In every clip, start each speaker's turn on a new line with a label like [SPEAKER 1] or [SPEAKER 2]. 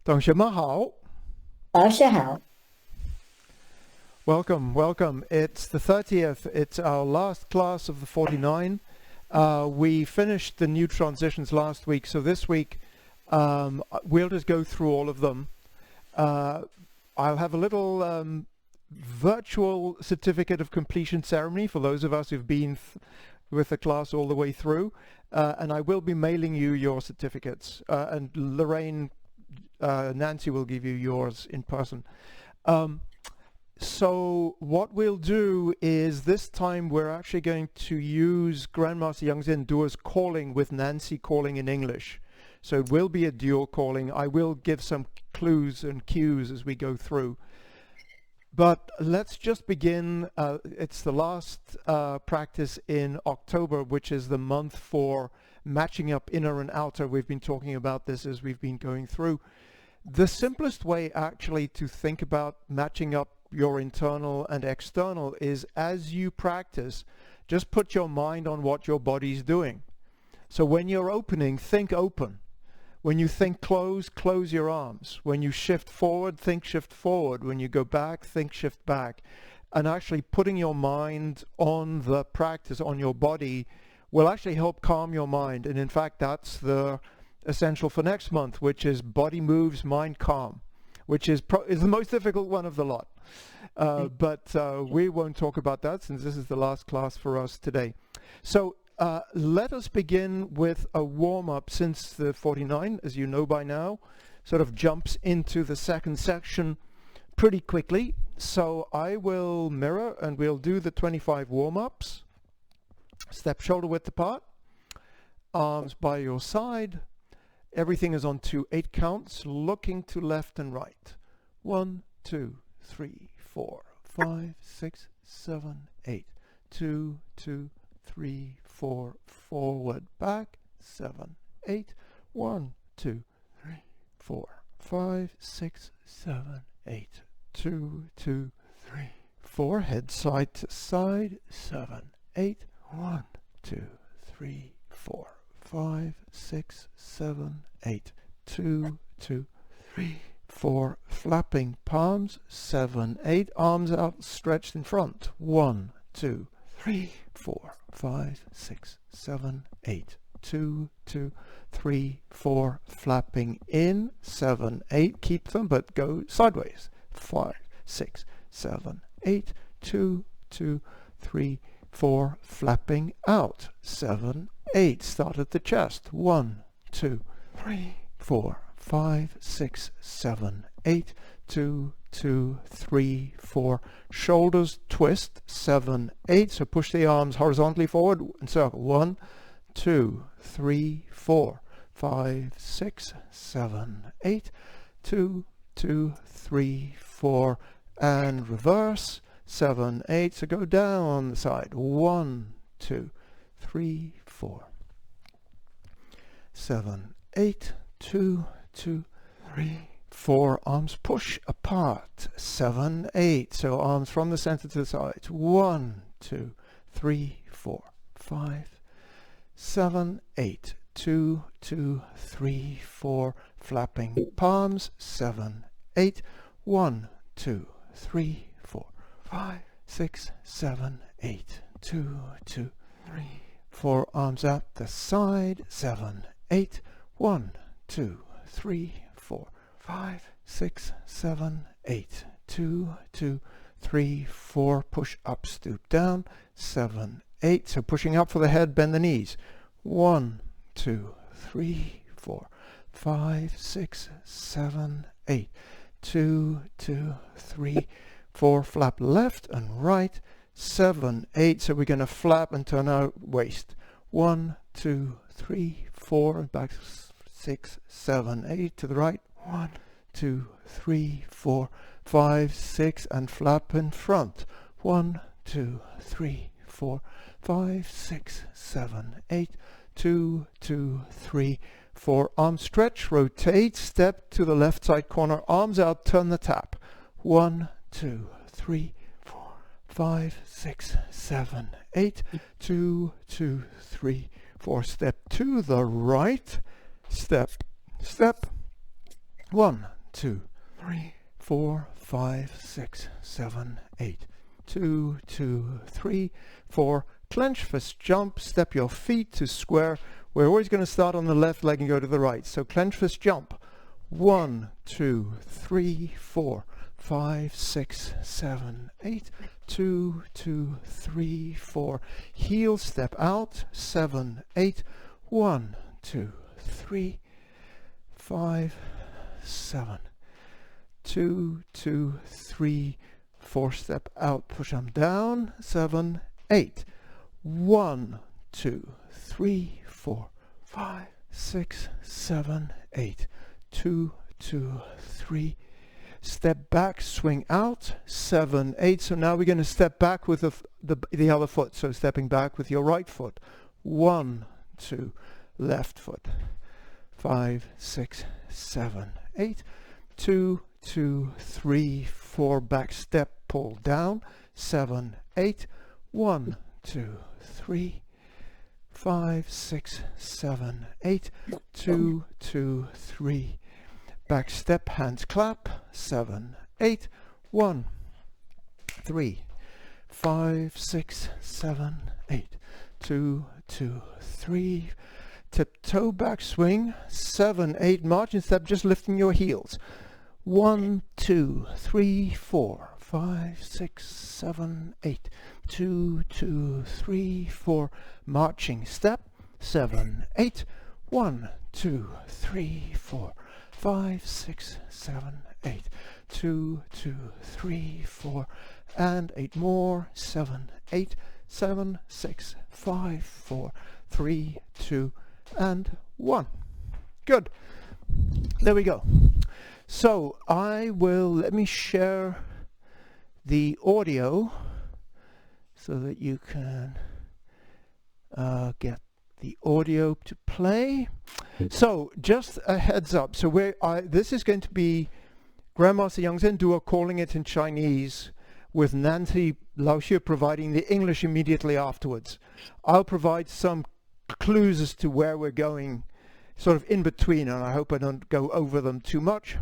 [SPEAKER 1] 同学们好.
[SPEAKER 2] 老师好。
[SPEAKER 1] Welcome, welcome. It's the 30th. It's our last class of the 49. We finished the new transitions last week, so this week we'll just go through all of them. I'll have a little virtual certificate of completion ceremony for those of us who've been with the class all the way through, and I will be mailing you your certificates, and Lorraine, Nancy will give you yours in person. So what we'll do is this time we're actually going to use Grandmaster Yangzhen Duo's calling with Nancy calling in English. So it will be a dual calling. I will give some clues and cues as we go through. But let's just begin. It's the last practice in October, which is the month for matching up inner and outer. We've been talking about this as we've been going through. The simplest way actually to think about matching up your internal and external is, as you practice, just put your mind on what your body's doing. So when you're opening, think open. When you think close, close your arms. When you shift forward, think shift forward. When you go back, think shift back. And actually putting your mind on the practice, on your body, will actually help calm your mind. And in fact, that's the essential for next month, which is body moves, mind calm, which is the most difficult one of the lot. But we won't talk about that since this is the last class for us today. So let us begin with a warm-up, since the 49, as you know by now, sort of jumps into the second section pretty quickly. So I will mirror and we'll do the 25 warm-ups. Step shoulder width apart, arms by your side. Everything is on 2 8 counts, looking to left and right. 1, 2, 3, 4, 5, 6, 7, 8. 2, 2, 3, 4. Forward, back. 7, 8. 1, 2, 3, 4, 5, 6, 7, 8. 2, 2, 3, 4. Head side to side. 7, 8. 1, 2, 3, 4. 5, 6, 7, 8. 2, 2, 3, 4. Flapping palms. 7, 8. Arms outstretched in front. 1, 2, 3, 4, 5, 6, 7, 8. 2, 2, 3, 4. Flapping in. 7, 8. Keep them, but go sideways. 5, 6, 7, 8. 2, 2, 3, 4. Flapping out. 7, 8. Start at the chest. 1, 2, 3, 4, 5, 6, 7, 8. 2, 2, 3, 4. Shoulders twist. 7, 8. So push the arms horizontally forward and circle. 1, 2, 3, 4, 5, 6, 7, 8. 2, 2, 3, 4. And reverse. 7, 8. So go down the side. 1, 2, 3, 4. 7, 8. 2, 2, 3, 4. Arms push apart. 7, 8. So arms from the center to the sides. 1, 2, 3, 4, 5, 7, 8. 2, 2, 3, 4. Flapping palms. 7, 8. 1, 2, 3, 4, 5, 6, 7, 8. 2, 2, 3, 4. Arms at the side. 7, 8. 1, 2, 3, 4, 5, 6, 7, 8. 2, 2, 3, 4. Push up, stoop down. 7, 8. So pushing up for the head, bend the knees. 1, 2, 3, 4, 5, 6, 7, 8. 2, 2, 3, 4. Flap left and right. 7, 8. So we're going to flap and turn our waist. 1, 2, 3, 4. Back 6, 7, 8 to the right. 1, 2, 3, 4, 5, 6. And flap in front. 1, 2, 3, 4, 5, 6, 7, 8. 2, 2, 3, 4. Arm stretch, rotate, step to the left side corner, arms out, turn the tap. 1, 2, 3, 4, 5, 6, 7, 8. 2, 2, 3, 4. Step to the right, step, step. 1, 2, 3, 4, 5, 6, 7, 8. 2, 2, 3, 4. Clench fist jump, step your feet to square. We're always going to start on the left leg and go to the right. So clench fist jump. 1, 2, 3, 4, 5, 6, 7, 8. 2, 2, 3, 4. Heel step out. 7, 8. 1, 2, 3, 5, 7. 2, 2, 3, 4. Step out. Push them down. 7, 8. 1, 2, 3, 4, 5, 6, 7, 8. 2, 2, 3. Step back, swing out. 7, 8. So now we're going to step back with the other foot. So stepping back with your right foot. 1, 2, left foot. 5, 6, 7, 8. 2, 2, 3, 4. Back step, pull down. 7, 8. 1, 2, 3, 5, 6, 7, 8. 2, 2, 3. Back step, hands clap. 7, 8. 1, 3, 5, 6, 7, 8. 2, 2, 3. Tiptoe back swing. 7, 8. Marching step, just lifting your heels. 1, 2, 3, 4, 5, 6, 7, 8. 2, 2, 3, 4. Marching step. 7, 8. 1, 2, 3, 4, 5, 6, 7, 8. 2, 2, 3, 4. And 8 more. 7, 8. 7, 6, 5, 4, 3, 2, and 1. Good. There we go. So let me share the audio so that you can get the audio to play. So just a heads up. So this is going to be Grandmaster Yang Zhen Duo calling it in Chinese with Nancy Laoxue providing the English immediately afterwards. I'll provide some clues as to where we're going sort of in between, and I hope I don't go over them too much.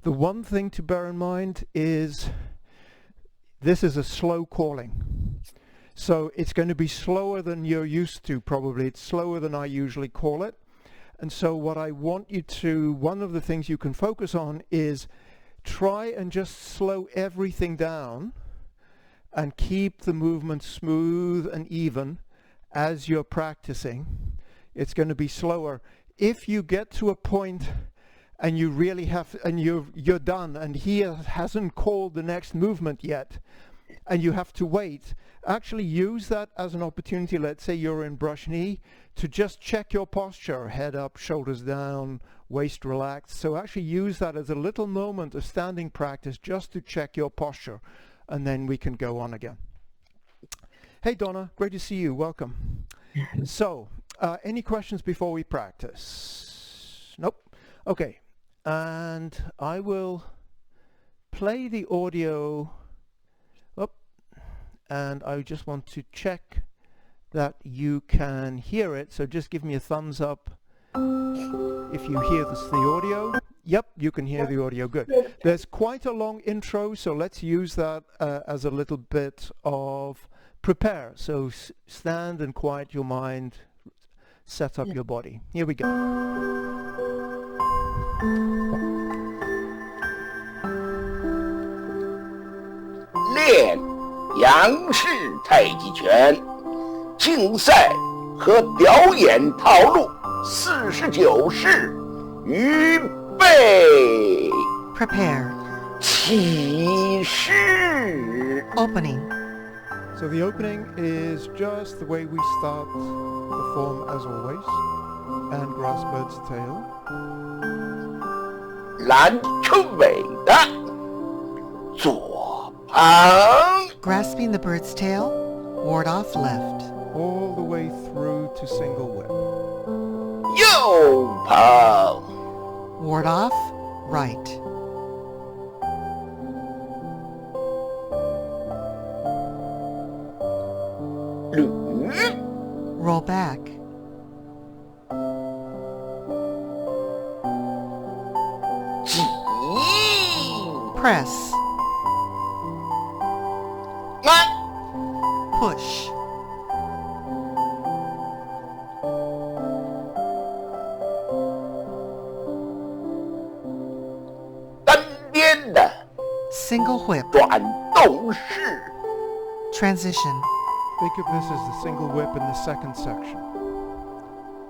[SPEAKER 1] The one thing to bear in mind is this is a slow calling. So it's going to be slower than you're used to probably. It's slower than I usually call it. And so what I want you to, one of the things you can focus on is try and just slow everything down and keep the movement smooth and even as you're practicing. It's going to be slower. If you get to a point and you really have, and you're done, and he hasn't called the next movement yet, and you have to wait, actually use that as an opportunity. Let's say you're in brush knee, to just check your posture, head up, shoulders down, waist relaxed. So actually use that as a little moment of standing practice just to check your posture, and then we can go on again. Hey Donna, great to see you, welcome. So, any questions before we practice? Nope. Okay, and I will play the audio up, and I just want to check that you can hear it, so just give me a thumbs up if you hear the audio. Yep, you can hear the audio, good. There's quite a long intro, so let's use that as a little bit of prepare. So stand and quiet your mind, set up your body. Here we go.
[SPEAKER 3] 练杨氏太极拳竞赛和表演套路49式，预备，
[SPEAKER 4] Prepare.
[SPEAKER 3] 起势。
[SPEAKER 4] Opening.
[SPEAKER 1] So the opening is just the way we start the form as always, and grass bird's tail.
[SPEAKER 3] 篮球尾的左旁，
[SPEAKER 4] Grasping the bird's tail. Ward off left.
[SPEAKER 1] All the way through to single whip.
[SPEAKER 3] 右旁，
[SPEAKER 4] Ward off right. Roll back.
[SPEAKER 3] 挤
[SPEAKER 4] Press.
[SPEAKER 3] 按
[SPEAKER 4] Push.
[SPEAKER 3] 单边的
[SPEAKER 4] Single whip.
[SPEAKER 3] 转动式
[SPEAKER 4] Transition.
[SPEAKER 1] Think of this as the single whip in the second section.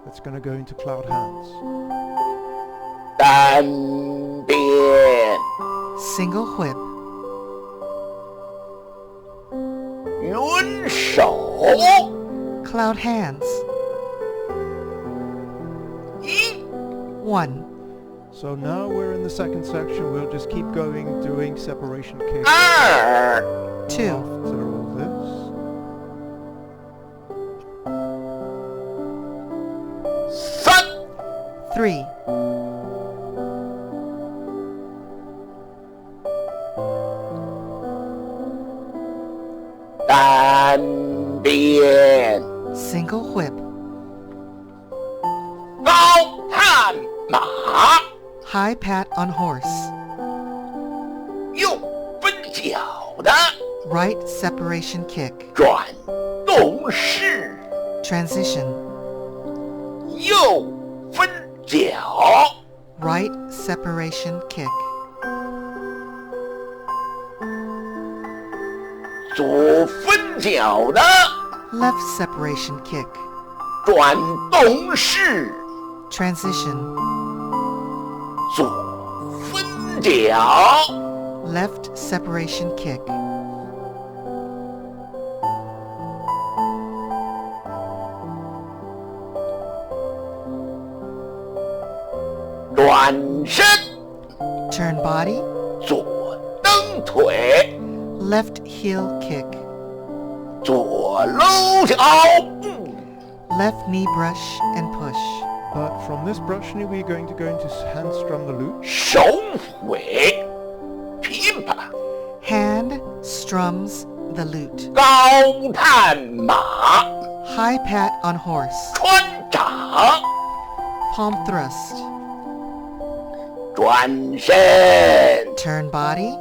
[SPEAKER 1] That's going to go into cloud hands.
[SPEAKER 3] 单边
[SPEAKER 4] Single whip.
[SPEAKER 3] 云手
[SPEAKER 4] Cloud hands.
[SPEAKER 3] 一
[SPEAKER 4] 1.
[SPEAKER 1] So now we're in the second section. We'll just keep going, doing separation kicks
[SPEAKER 3] 二
[SPEAKER 4] 2.
[SPEAKER 1] after all this.
[SPEAKER 3] 三
[SPEAKER 4] 3.
[SPEAKER 3] 单边
[SPEAKER 4] Single whip.
[SPEAKER 3] 高探马
[SPEAKER 4] High pat on horse.
[SPEAKER 3] 右分脚的
[SPEAKER 4] Right separation kick.
[SPEAKER 3] 转动式
[SPEAKER 4] Transition.
[SPEAKER 3] 右分脚
[SPEAKER 4] Right separation kick.
[SPEAKER 3] 左分脚的
[SPEAKER 4] Left separation kick.
[SPEAKER 3] 转动式
[SPEAKER 4] Transition.
[SPEAKER 3] 左分脚
[SPEAKER 4] Left separation kick.
[SPEAKER 3] 转身
[SPEAKER 4] Turn body.
[SPEAKER 3] 左蹬腿
[SPEAKER 4] Left heel kick.
[SPEAKER 3] 左搂脚步
[SPEAKER 4] Left knee brush and push.
[SPEAKER 1] But from this brush knee, we're going to go into hand strum the lute.
[SPEAKER 3] 手尾琵琶
[SPEAKER 4] Hand strums the lute.
[SPEAKER 3] 高探马
[SPEAKER 4] High pat on horse.
[SPEAKER 3] 穿掌
[SPEAKER 4] Palm thrust.
[SPEAKER 3] 转身
[SPEAKER 4] Turn body.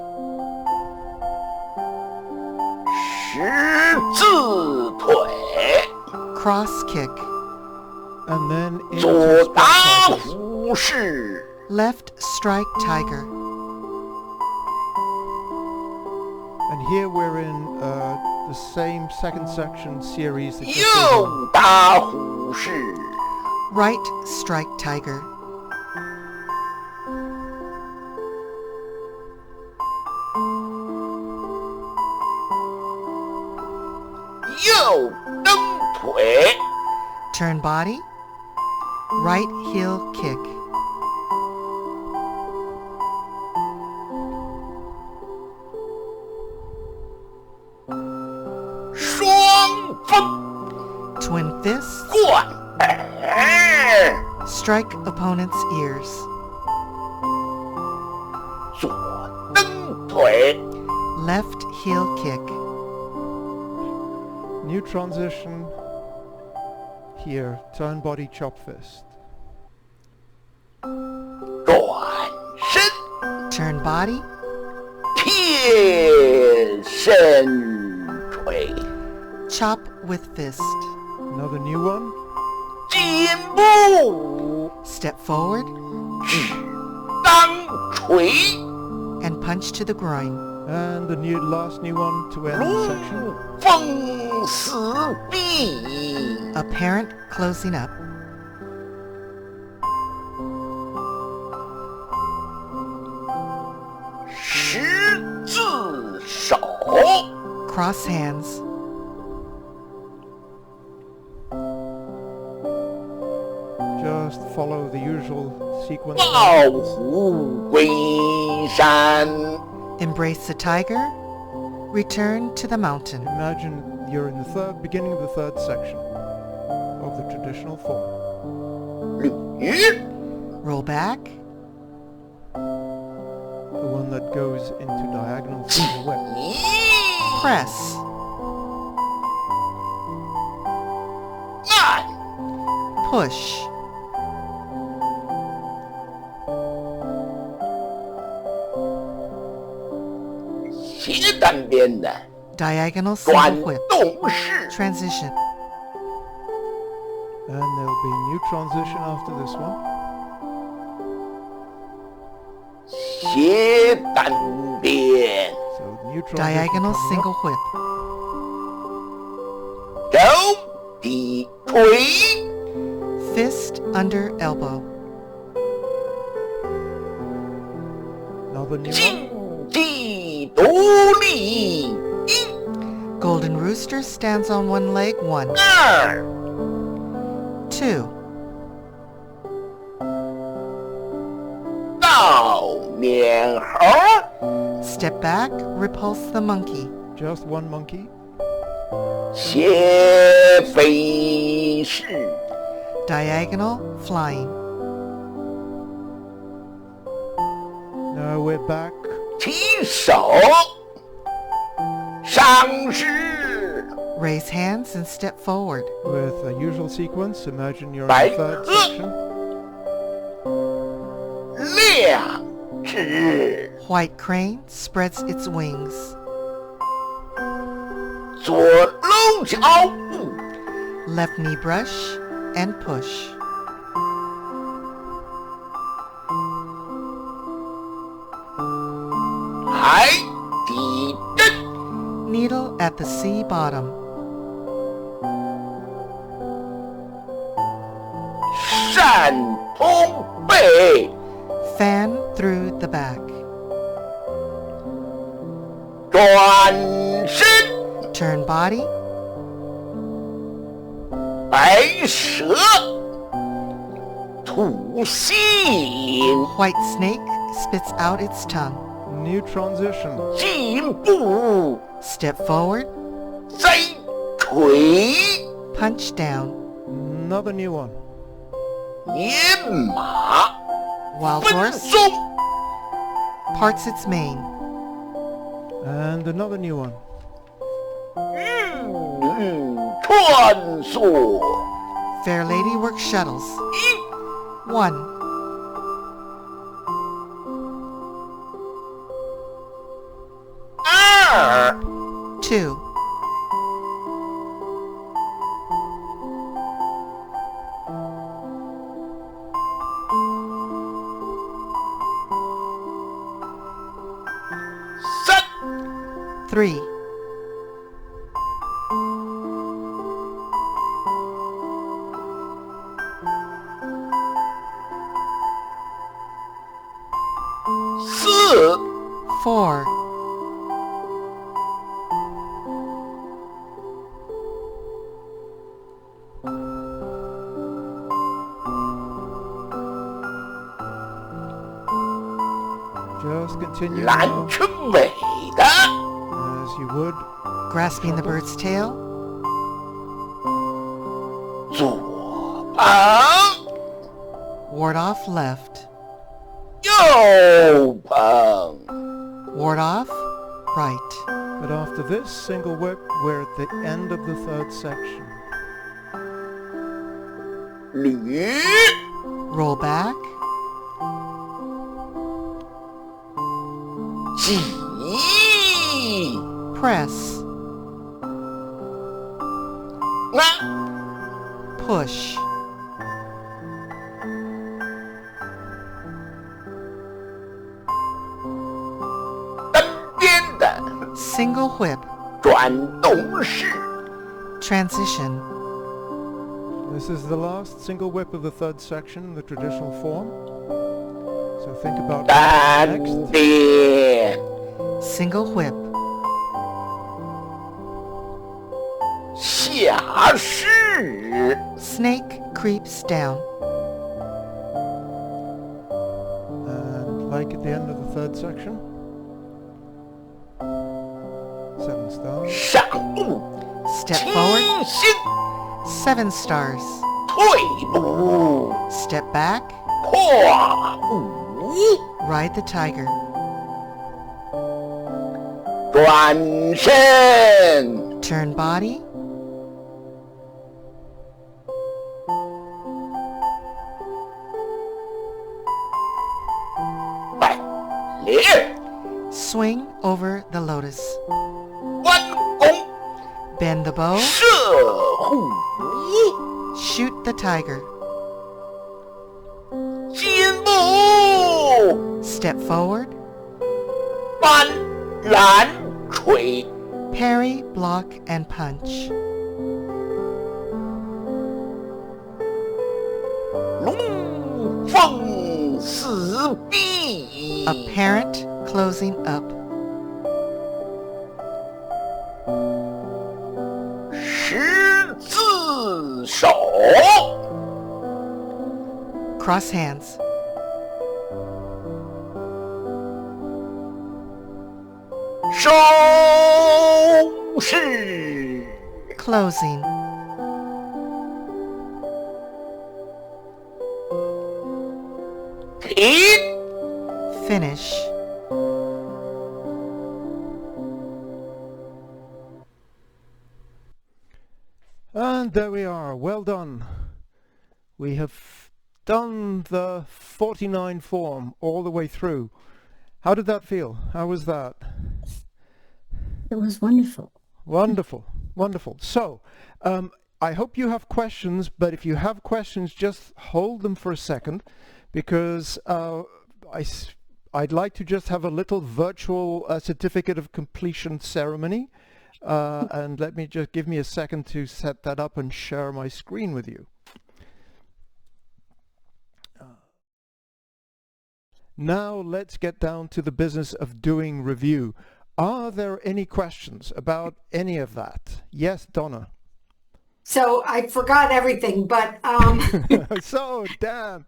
[SPEAKER 3] 十字腿
[SPEAKER 4] Cross kick.
[SPEAKER 1] And then into
[SPEAKER 3] 左
[SPEAKER 1] strike
[SPEAKER 3] 打
[SPEAKER 1] tigers.
[SPEAKER 3] 虎式
[SPEAKER 4] Left strike tiger.
[SPEAKER 1] And here we're in the same second section series that just
[SPEAKER 3] 右打虎式
[SPEAKER 4] Right strike tiger.
[SPEAKER 3] 右蹬腿
[SPEAKER 4] Turn body. Right heel kick.
[SPEAKER 3] 双峰
[SPEAKER 4] Twin fist.
[SPEAKER 3] 贯耳
[SPEAKER 4] Strike opponent's ears.
[SPEAKER 3] 左蹬腿
[SPEAKER 4] Left heel kick.
[SPEAKER 1] New transition. Here, turn body chop fist.
[SPEAKER 3] 转身
[SPEAKER 4] Turn body.
[SPEAKER 3] 贴身锤
[SPEAKER 4] Chop with fist.
[SPEAKER 1] Another new one.
[SPEAKER 3] 肩部
[SPEAKER 4] Step forward
[SPEAKER 3] 举当锤
[SPEAKER 4] and punch to the groin.
[SPEAKER 1] And the last new one to end the section.
[SPEAKER 3] 龙凤四臂
[SPEAKER 4] Apparent closing up.
[SPEAKER 3] 十字手
[SPEAKER 4] Cross hands.
[SPEAKER 1] Just follow the usual sequence.
[SPEAKER 3] 抱虎归山
[SPEAKER 4] Embrace the tiger. Return to the mountain.
[SPEAKER 1] Imagine you're in the beginning of the third section of the traditional form.
[SPEAKER 3] 驴
[SPEAKER 4] Roll back.
[SPEAKER 1] The one that goes into diagonal from the whip.
[SPEAKER 3] 急
[SPEAKER 4] Press.
[SPEAKER 3] 慢
[SPEAKER 4] Push.
[SPEAKER 3] 斜单边的
[SPEAKER 4] Diagonal
[SPEAKER 3] 转
[SPEAKER 4] single whip.
[SPEAKER 3] 动式，
[SPEAKER 4] Transition.
[SPEAKER 1] And there'll be new transition after this one.
[SPEAKER 3] 斜单边，
[SPEAKER 1] So new transition
[SPEAKER 4] Diagonal
[SPEAKER 1] coming up.
[SPEAKER 4] single whip.
[SPEAKER 3] 手底锤，
[SPEAKER 4] Fist under elbow.
[SPEAKER 1] Another new one.
[SPEAKER 3] 经济独立，
[SPEAKER 4] Golden Rooster stands on one leg. 1.
[SPEAKER 3] 2
[SPEAKER 4] 2.
[SPEAKER 3] 倒面猴，
[SPEAKER 4] Step back, repulse the monkey.
[SPEAKER 1] Just one monkey.
[SPEAKER 3] 斜飞式，
[SPEAKER 4] Diagonal flying.
[SPEAKER 1] Now we're back.
[SPEAKER 3] 起手，上势，
[SPEAKER 4] Raise hands and step forward.
[SPEAKER 1] With a usual sequence, imagine you're in
[SPEAKER 3] Right.
[SPEAKER 1] the third section.
[SPEAKER 3] 亮翅，
[SPEAKER 4] White crane spreads its wings.
[SPEAKER 3] 左搂脚步，
[SPEAKER 4] Left knee brush and push.
[SPEAKER 3] 海底针，
[SPEAKER 4] Needle at the sea bottom.
[SPEAKER 3] 扇通背，
[SPEAKER 4] Fan through the back.
[SPEAKER 3] 转身，
[SPEAKER 4] Turn body.
[SPEAKER 3] 白蛇，吐信，
[SPEAKER 4] White snake spits out its tongue.
[SPEAKER 1] New transition.
[SPEAKER 3] 进步，
[SPEAKER 4] Step forward.
[SPEAKER 3] 再锤，
[SPEAKER 4] Punch down.
[SPEAKER 1] Another new one.
[SPEAKER 3] 野马，
[SPEAKER 4] Wild
[SPEAKER 3] 分
[SPEAKER 4] horse
[SPEAKER 3] 松，
[SPEAKER 4] parts its mane.
[SPEAKER 1] And another new one.
[SPEAKER 3] 穿梭，
[SPEAKER 4] Fair Lady Works Shuttles. 1.
[SPEAKER 3] 二
[SPEAKER 4] 2.
[SPEAKER 3] 三
[SPEAKER 4] 3.
[SPEAKER 3] 四
[SPEAKER 4] 4.
[SPEAKER 1] ，Just continue
[SPEAKER 3] 蓝
[SPEAKER 1] now,
[SPEAKER 3] 成尾的
[SPEAKER 1] as you would.
[SPEAKER 4] Grasping the bird's tail.
[SPEAKER 3] 左旁，
[SPEAKER 4] Ward off left.
[SPEAKER 3] 右旁，
[SPEAKER 4] Ward off right.
[SPEAKER 1] But after this single whip, we're at the end of the third section.
[SPEAKER 3] 捋，
[SPEAKER 4] Roll back.
[SPEAKER 3] 挤，
[SPEAKER 4] Press.
[SPEAKER 3] 啊，
[SPEAKER 4] Push.
[SPEAKER 3] 单边的
[SPEAKER 4] Single whip.
[SPEAKER 3] 转动式，
[SPEAKER 4] Transition.
[SPEAKER 1] This is the last single whip of the third section, the traditional form. So think about
[SPEAKER 3] 单
[SPEAKER 1] next.
[SPEAKER 3] 边，
[SPEAKER 4] Single whip.
[SPEAKER 3] 下势，
[SPEAKER 4] Snake creeps down.
[SPEAKER 1] And like at the end of the third section, 7 stars.
[SPEAKER 3] 上路，
[SPEAKER 4] Step
[SPEAKER 3] 清
[SPEAKER 4] forward.
[SPEAKER 3] 新，
[SPEAKER 4] 7 stars.
[SPEAKER 3] 退步，
[SPEAKER 4] Step back.
[SPEAKER 3] 跨步，
[SPEAKER 4] Ride the tiger.
[SPEAKER 3] 转身，
[SPEAKER 4] Turn body.
[SPEAKER 3] 摆列，
[SPEAKER 4] Swing over the load. notice.
[SPEAKER 3] 弯弓
[SPEAKER 4] Bend the bow.
[SPEAKER 3] 射虎，
[SPEAKER 4] Shoot the tiger.
[SPEAKER 3] 箭步
[SPEAKER 4] Step forward.
[SPEAKER 3] 搬拦锤，
[SPEAKER 4] Parry, block, and punch.
[SPEAKER 3] 龙凤四壁，
[SPEAKER 4] Apparent closing up.
[SPEAKER 3] 十字手，
[SPEAKER 4] Cross hands.
[SPEAKER 3] 收拾。
[SPEAKER 4] Closing. Finish.
[SPEAKER 1] And there we are. Well done. We have done the 49 form all the way through. How did that feel? How was that?
[SPEAKER 2] It was wonderful.
[SPEAKER 1] Wonderful. Wonderful. So, I hope you have questions, but if you have questions, just hold them for a second, because I'd like to just have a little virtual certificate of completion ceremony. And let me just give me a second to set that up and share my screen with you. Now let's get down to the business of doing review. Are there any questions about any of that? Yes, Donna.
[SPEAKER 5] So I forgot everything, but
[SPEAKER 1] So, damn.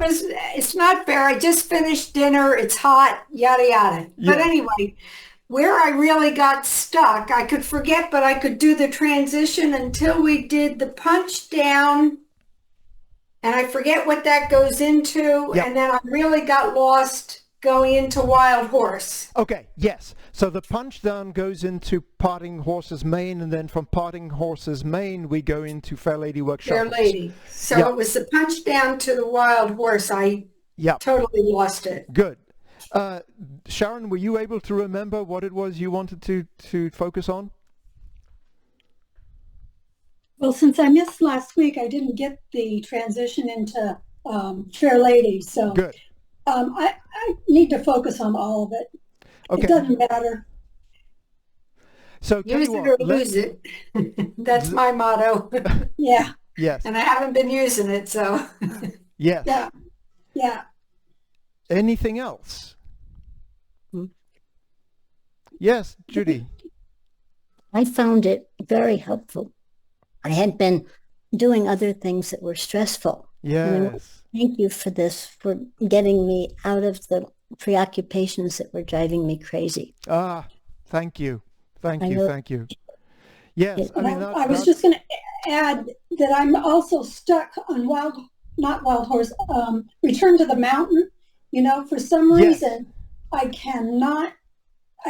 [SPEAKER 5] it's not fair. I just finished dinner. It's hot, yada, yada. But
[SPEAKER 1] Yeah.
[SPEAKER 5] anyway, where I really got stuck, I could forget, but I could do the transition until we did the punch down. And I forget what that goes into.
[SPEAKER 1] Yep.
[SPEAKER 5] And then I really got lost going into Wild Horse.
[SPEAKER 1] Okay, yes. So the punch down goes into Parting Horse's Mane, and then from Parting Horse's Mane, we go into Fair Lady Works
[SPEAKER 5] Fair
[SPEAKER 1] Shuttles.
[SPEAKER 5] Lady. So
[SPEAKER 1] Yep.
[SPEAKER 5] it was the punch down to the Wild Horse. I
[SPEAKER 1] Yeah,
[SPEAKER 5] totally lost it.
[SPEAKER 1] good. Sharon, were you able to remember what it was you wanted to focus on?
[SPEAKER 6] Well, since I missed last week, I didn't get the transition into Fair Lady, so
[SPEAKER 1] Good.
[SPEAKER 6] I need to focus on all of it.
[SPEAKER 1] Okay.
[SPEAKER 6] It doesn't matter.
[SPEAKER 1] So tell
[SPEAKER 5] Use
[SPEAKER 1] you
[SPEAKER 5] it
[SPEAKER 1] what,
[SPEAKER 5] or lose it. That's my motto.
[SPEAKER 6] Yeah,
[SPEAKER 1] yes,
[SPEAKER 5] And I haven't been using it, so.
[SPEAKER 1] yes.
[SPEAKER 6] yeah, yeah.
[SPEAKER 1] Anything else? Yes, Judy.
[SPEAKER 2] I found it very helpful. I had been doing other things that were stressful.
[SPEAKER 1] Yes.
[SPEAKER 2] Thank you for this, for getting me out of the preoccupations that were driving me crazy.
[SPEAKER 1] Ah, thank you. Thank
[SPEAKER 2] I
[SPEAKER 1] you.
[SPEAKER 2] know-
[SPEAKER 1] Thank you. Yes, I mean,
[SPEAKER 6] I was just going to add that I'm also stuck on not Wild Horse, Return to the Mountain. You know, for some
[SPEAKER 1] Yes.
[SPEAKER 6] reason, I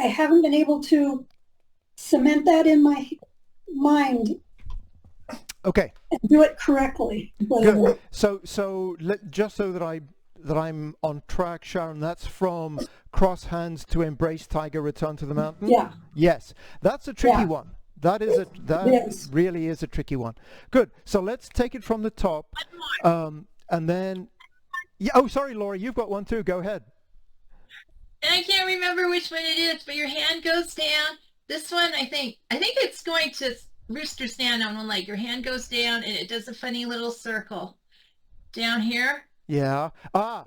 [SPEAKER 6] haven't been able to cement that in my mind
[SPEAKER 1] okay.
[SPEAKER 6] and do it correctly.
[SPEAKER 1] Good. So just so that I'm on track, Sharon, that's from Cross Hands to Embrace Tiger, Return to the Mountain.
[SPEAKER 6] Yeah.
[SPEAKER 1] Yes, that's a tricky
[SPEAKER 6] Yeah.
[SPEAKER 1] one. That
[SPEAKER 6] Yes.
[SPEAKER 1] really is a tricky one. Good. So let's take it from the top, and then. Yeah. Oh, sorry, Laura, you've got one too. Go ahead.
[SPEAKER 7] And I can't remember which one it is, but your hand goes down. This one, I think it's going to Rooster stand on one leg. Your hand goes down and it does a funny little circle down here.
[SPEAKER 1] Yeah.
[SPEAKER 7] But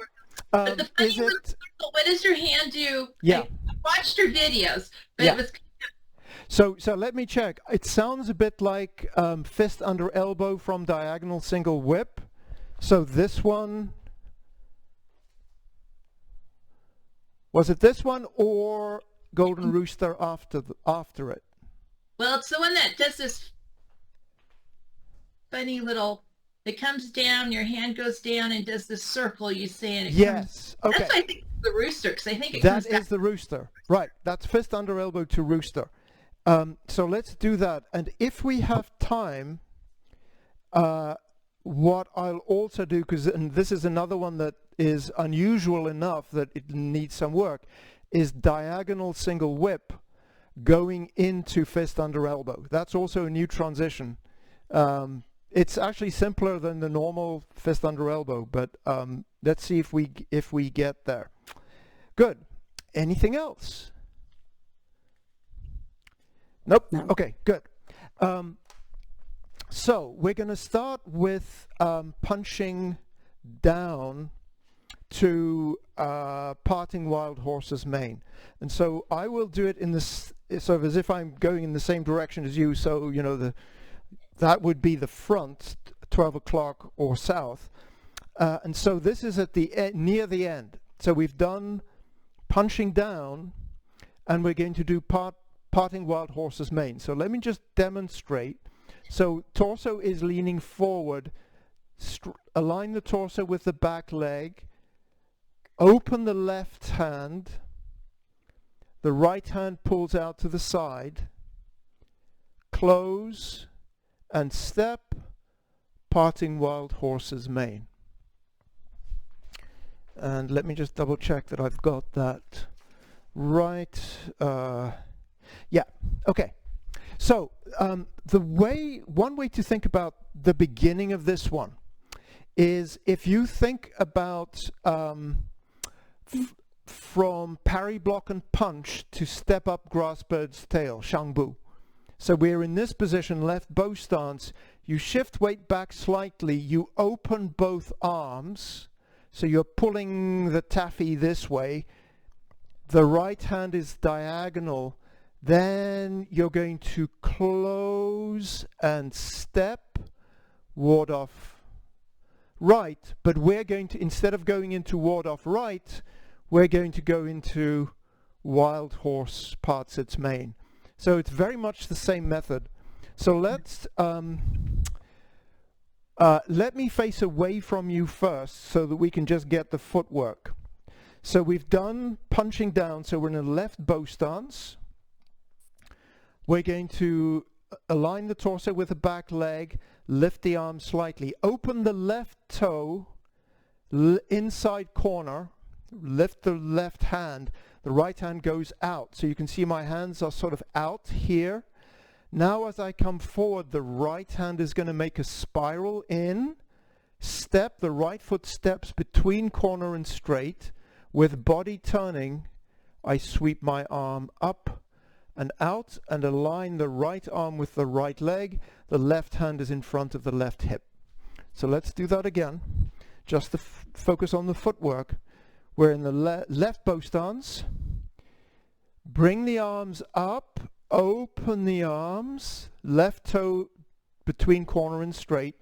[SPEAKER 7] the funny
[SPEAKER 1] Is
[SPEAKER 7] little
[SPEAKER 1] it?
[SPEAKER 7] circle, what does your hand do?
[SPEAKER 1] Yeah.
[SPEAKER 7] I watched her videos, but
[SPEAKER 1] Yeah.
[SPEAKER 7] it was
[SPEAKER 1] So let me check. It sounds a bit like fist under elbow from diagonal single whip. So this one. Was it this one or Golden Rooster after it?
[SPEAKER 7] well, it's the one that does this funny little. It comes down, your hand goes down and does this circle. You say, and it comes.
[SPEAKER 1] Yes. Okay.
[SPEAKER 7] That's why I think it's the Rooster, because I think it
[SPEAKER 1] That
[SPEAKER 7] comes back.
[SPEAKER 1] is the Rooster. Right. That's fist under elbow to Rooster. So let's do that. And if we have time, what I'll also do, and this is another one that is unusual enough that it needs some work, is diagonal single whip going into fist under elbow. That's also a new transition. It's actually simpler than the normal fist under elbow, but let's see if we get there. Good. Anything else? Nope.
[SPEAKER 2] No.
[SPEAKER 1] Okay, good. So we're going to start with punching down to parting wild horse's mane. And so I will do it in this sort of as if I'm going in the same direction as you. So, you know, that would be the front, 12 o'clock or south. And so this is at the near the end. So we've done punching down, and we're going to do parting wild horse's mane. So let me just demonstrate. So torso is leaning forward. Align the torso with the back leg. Open the left hand. The right hand pulls out to the side. Close and step, parting wild horse's mane. And let me just double check that I've got that right. Yeah, okay. So one way to think about the beginning of this one is if you think about from parry, block, and punch to step up grass bird's tail, Chengfu. So we're in this position, left bow stance. You shift weight back slightly. You open both arms. So you're pulling the taffy this way. The right hand is diagonal. Then you're going to close and step, ward off right. But we're going to, instead of going into ward off right, we're going to go into wild horse parts its mane. So it's very much the same method. So let's let me face away from you first so that we can just get the footwork. So we've done punching down, so we're in a left bow stance. We're going to align the torso with the back leg, lift the arm slightly, open the left toe, inside corner, lift the left hand. The right hand goes out. So you can see my hands are sort of out here. Now as I come forward, the right hand is going to make a spiral in, step, the right foot steps between corner and straight. With body turning, I sweep my arm up and out and align the right arm with the right leg. The left hand is in front of the left hip. So let's do that again. Just to focus on the footwork. We're in the left bow stance. Bring the arms up, open the arms, left toe between corner and straight.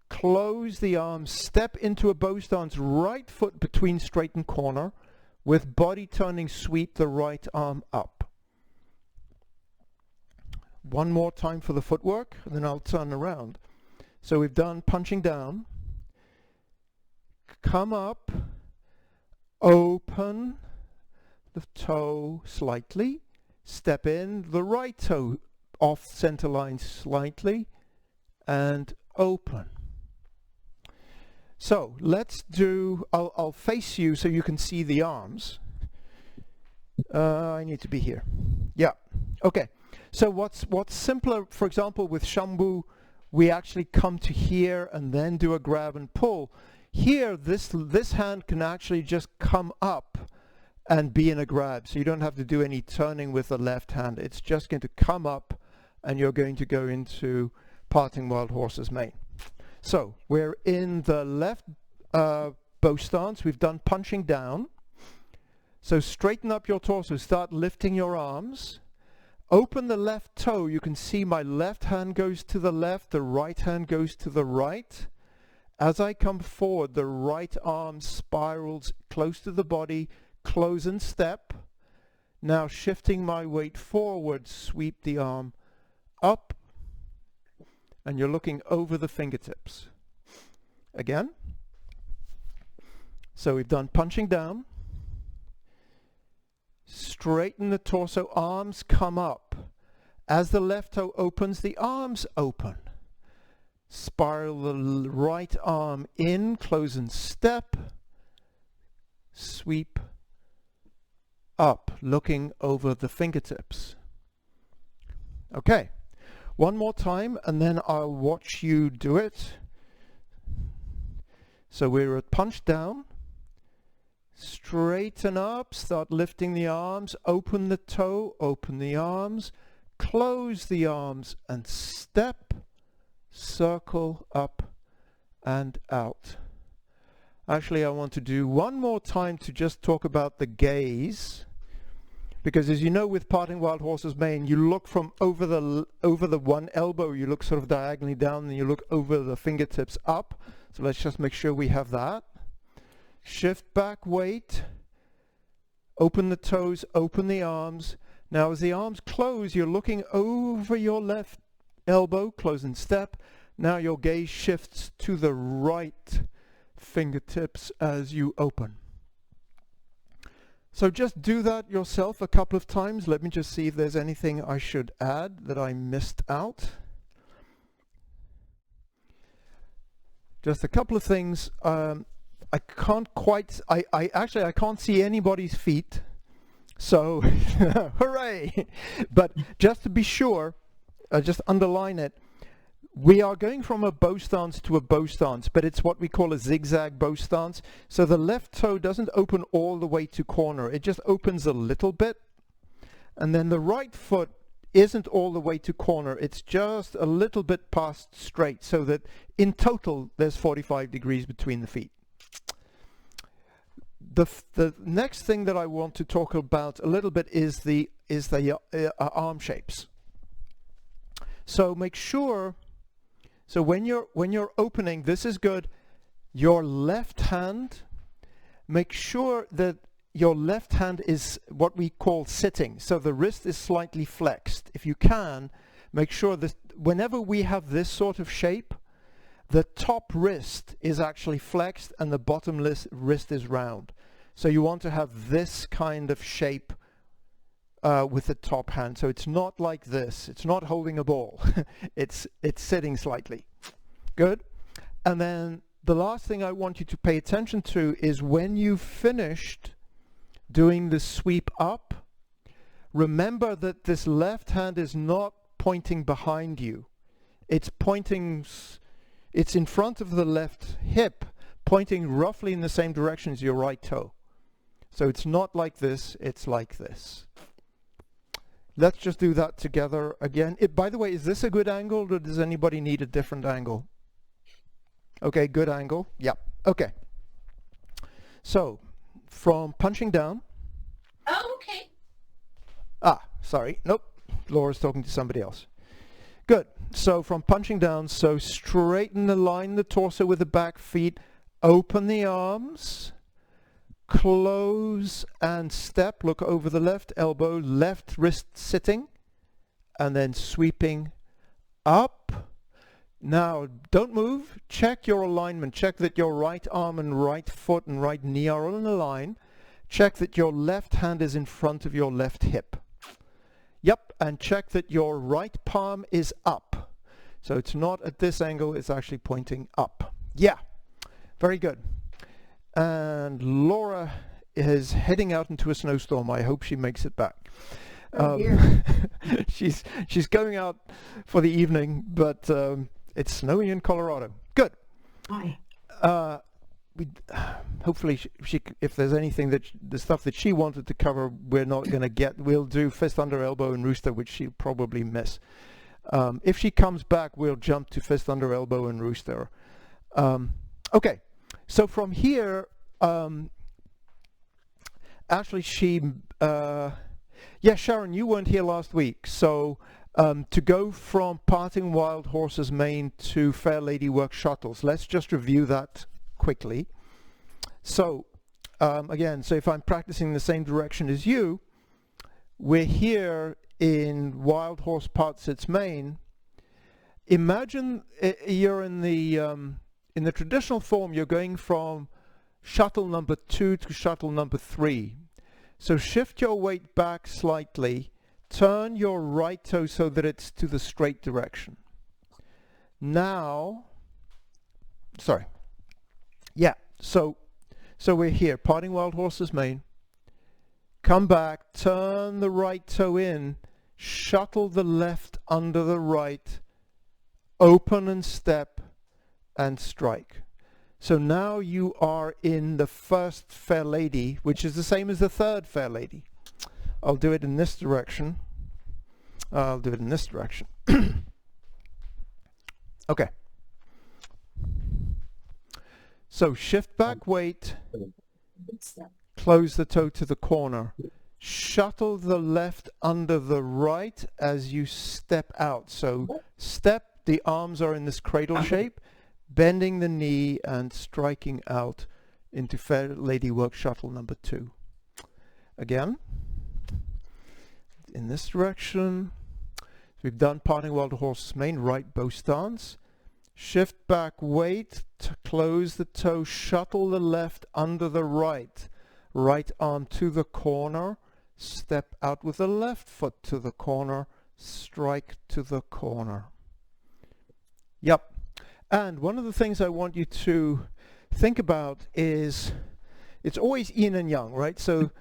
[SPEAKER 1] Close the arms, step into a bow stance, right foot between straight and corner. With body turning, sweep the right arm up. One more time for the footwork, and then I'll turn around. So we've done punching down. Come up. Open the toe slightly, step in, the right toe off center line slightly, and open. So let's do, I'll face you so you can see the arms. I need to be here. Yeah, okay. So what's simpler, for example, with Chengfu, we actually come to here and then do a grab and pull. Here, this hand can actually just come up and be in a grab. So you don't have to do any turning with the left hand. It's just going to come up and you're going to go into parting wild horse's mane. So we're in the left bow stance. We've done punching down. So straighten up your torso. Start lifting your arms. Open the left toe. You can see my left hand goes to the left. The right hand goes to the right. As I come forward, the right arm spirals close to the body, close and step. Now shifting my weight forward, sweep the arm up, and you're looking over the fingertips. Again. So we've done punching down. Straighten the torso, arms come up. As the left toe opens, the arms open. Spiral the right arm in, close and step, sweep up, looking over the fingertips. Okay, one more time and then I'll watch you do it. So we're at punch down, straighten up, start lifting the arms, open the toe, open the arms, close the arms and step, circle up and out. Actually, I want to do one more time to just talk about the gaze, because as you know, with parting wild horse's mane, you look from over the one elbow, you look sort of diagonally down, and you look over the fingertips up. So let's just make sure we have that. Shift back weight, open the toes, open the arms. Now as the arms close, you're looking over your left elbow, close and step. Now your gaze shifts to the right fingertips as you open. So just do that yourself a couple of times. Let me just see if there's anything I should add that I missed out. Just a couple of things. I can't quite, I can't see anybody's feet. So, hooray! But just to be sure, just underline it. We are going from a bow stance to a bow stance, but it's what we call a zigzag bow stance. So the left toe doesn't open all the way to corner. It just opens a little bit. And then the right foot isn't all the way to corner. It's just a little bit past straight, so that in total there's 45 degrees between the feet. The next thing that I want to talk about a little bit is the arm shapes. So make sure, so when you're opening, this is good. Your left hand, make sure that your left hand is what we call sitting. So the wrist is slightly flexed. If you can, make sure that whenever we have this sort of shape, the top wrist is actually flexed and the bottom wrist is round. So you want to have this kind of shape with the top hand. So it's not like this. It's not holding a ball. it's sitting slightly. Good. And then the last thing I want you to pay attention to is when you've finished doing the sweep up, remember that this left hand is not pointing behind you. It's pointing, it's in front of the left hip, pointing roughly in the same direction as your right toe. So it's not like this, it's like this. Let's just do that together again. By the way, is this a good angle, or does anybody need a different angle? Okay, good angle. Yeah, okay. So, from punching down.
[SPEAKER 7] Oh, okay.
[SPEAKER 1] Sorry. Nope. Laura's talking to somebody else. Good. So, from punching down, so straighten the line, the torso with the back feet, open the arms, close and step, look over the left elbow, left wrist sitting, and then sweeping up. Now, don't move. Check your alignment. Check that your right arm and right foot and right knee are all in a line. Check that your left hand is in front of your left hip. Yep, and check that your right palm is up. So it's not at this angle, it's actually pointing up. Yeah, very good. And Laura is heading out into a snowstorm. I hope she makes it back. She's going out for the evening, but it's snowy in Colorado. Good.
[SPEAKER 5] Hi.
[SPEAKER 1] Hopefully, she if there's anything that the stuff that she wanted to cover, we're not going to get. We'll do fist under elbow and Rooster, which she'll probably miss. If she comes back, we'll jump to fist under elbow and Rooster. Okay. So from here, actually yeah, Sharon, you weren't here last week. So to go from Parting Wild Horse's Mane to Fair Lady Works Shuttles, let's just review that quickly. So again, so if I'm practicing the same direction as you, we're here in Wild Horse Parts its Mane. Imagine you're in the traditional form, you're going from shuttle number 2 to shuttle number 3. So shift your weight back slightly, turn your right toe so that it's to the straight direction. Now, sorry. Yeah, so we're here, Parting Wild Horse's Mane. Come back, turn the right toe in, shuttle the left under the right, open and step, and strike. So now you are in the first Fair Lady, which is the same as the third Fair Lady. I'll do it in this direction. I'll do it in this direction. Okay. So shift back, wait, close the toe to the corner. Shuttle the left under the right as you step out. So step, the arms are in this cradle shape, bending the knee and striking out into Fair Lady Works Shuttle number 2. Again, in this direction. We've done parting while the horse is main, right bow stance. Shift back, wait, to close the toe, shuttle the left under the right. Right arm to the corner, step out with the left foot to the corner, strike to the corner. Yep. And one of the things I want you to think about is, it's always yin and yang, right? So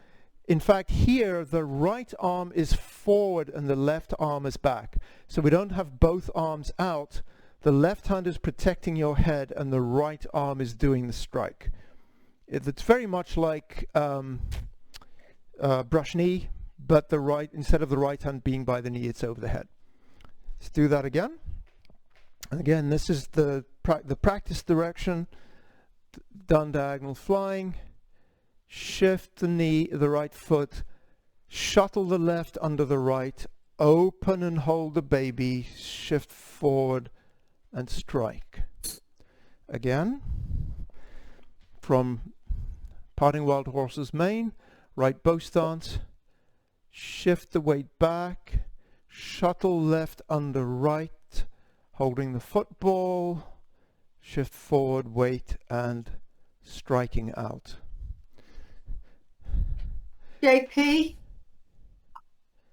[SPEAKER 1] in fact, here the right arm is forward and the left arm is back. So we don't have both arms out. The left hand is protecting your head and the right arm is doing the strike. It's very much like brush knee, but the right, instead of the right hand being by the knee, it's over the head. Let's do that again. And again, this is the practice direction. Done diagonal flying. Shift the knee, the right foot, shuttle the left under the right, open and hold the baby, shift forward and strike. Again, from parting wild horse's mane, right bow stance, shift the weight back, shuttle left under right, holding the football, shift forward, weight, and striking out.
[SPEAKER 5] JP,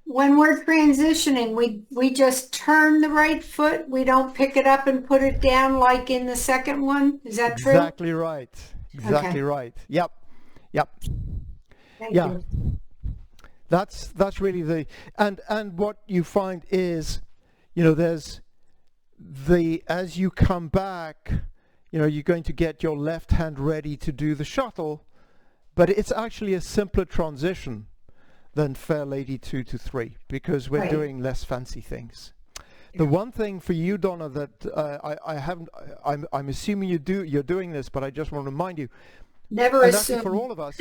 [SPEAKER 5] when we're transitioning, we just turn the right foot. We don't pick it up and put it down like in the second one. Is that true?
[SPEAKER 1] Exactly right. Exactly right. Yep. Yep.
[SPEAKER 5] Thank
[SPEAKER 1] Yeah.
[SPEAKER 5] you.
[SPEAKER 1] That's really the and what you find is, you know, there's the, as you come back, you know, you're going to get your left hand ready to do the shuttle. But it's actually a simpler transition than Fair Lady 2 to 3 because we're doing less fancy things. The one thing for you, Donna, that I haven't, I'm assuming you're doing this, but I just want to remind you.
[SPEAKER 5] Never
[SPEAKER 1] and
[SPEAKER 5] assume.
[SPEAKER 1] actually for all of us,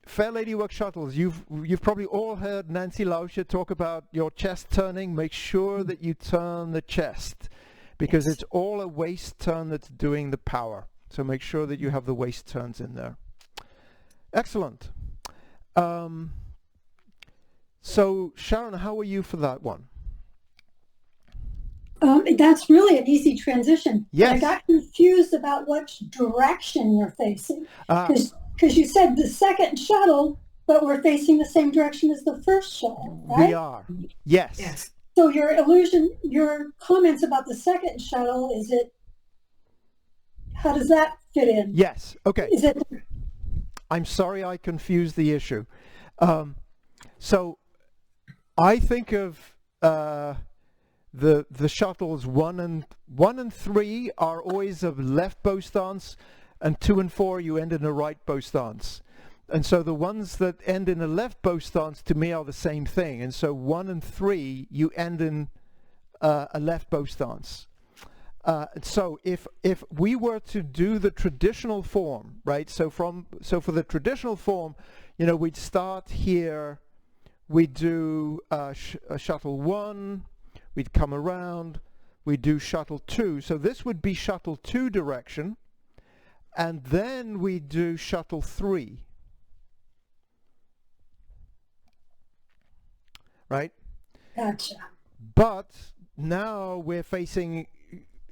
[SPEAKER 1] Fair Lady Works Shuttles, you've probably all heard Nancy Lauscher talk about your chest turning. Make sure that you turn the chest because it's all a waist turn that's doing the power. So make sure that you have the waist turns in there. Excellent. So Sharon, how are you for that one?
[SPEAKER 6] That's really an easy transition.
[SPEAKER 1] Yes.
[SPEAKER 6] I got confused about which direction you're facing. Because you said the second shuttle, but we're facing the same direction as the first shuttle, right?
[SPEAKER 1] We are. Yes.
[SPEAKER 5] Yes.
[SPEAKER 6] So your comments about the second shuttle, how does that fit in?
[SPEAKER 1] Yes. Okay.
[SPEAKER 6] Is it?
[SPEAKER 1] I'm sorry I confused the issue. So I think of the shuttles 1 and 3 are always of left bow stance, and 2 and 4 you end in a right bow stance. And so the ones that end in a left bow stance to me are the same thing. And so 1 and 3 you end in a left bow stance. So if we were to do the traditional form, right? So for the traditional form, you know, we'd start here, we'd do shuttle 1, we'd come around, we'd do shuttle 2. So this would be shuttle 2 direction, and then we do shuttle 3. Right?
[SPEAKER 6] Gotcha.
[SPEAKER 1] But now we're facing